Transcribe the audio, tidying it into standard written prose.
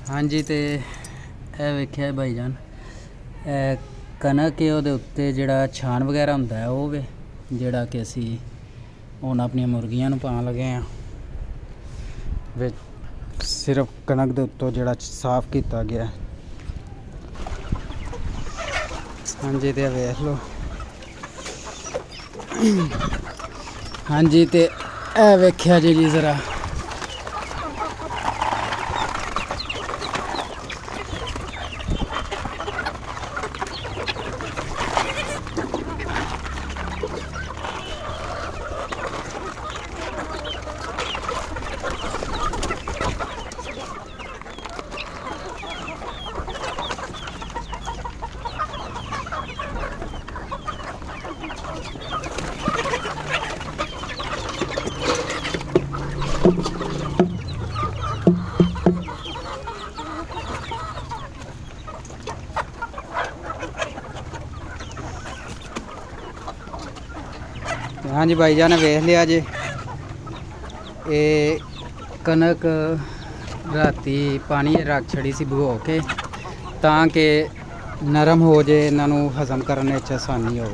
हाँ जी, तो यह वेख्या भाईजान कनक है ਉਹਦੇ ਉੱਤੇ ਜਿਹੜਾ ਛਾਣ ਵਗੈਰਾ ਹੁੰਦਾ ਹੈ ਉਹ ਵੇ ਜਿਹੜਾ ਕਿ ਅਸੀਂ ਹੁਣ ਆਪਣੀਆਂ ਮੁਰਗੀਆਂ ਨੂੰ ਪਾਉਣ ਲੱਗੇ ਆ। ਵਿੱਚ ਸਿਰਫ ਕਣਕ ਦੇ ਉੱਤੋਂ ਜਿਹੜਾ ਸਾਫ਼ ਕੀਤਾ ਗਿਆ। ਹਾਂਜੀ ਤੇ ਵੇਖ ਲਓ। ਹਾਂਜੀ ਤੇ ਇਹ ਵੇਖਿਆ ਜੀ ਜ਼ਰਾ हाँ जी भाईजान ने वेख लिया जे ये कनक राती पानी रख छड़ी सी भिगो के ताकि नरम हो जाए, इन्हों हजम करने आसानी हो।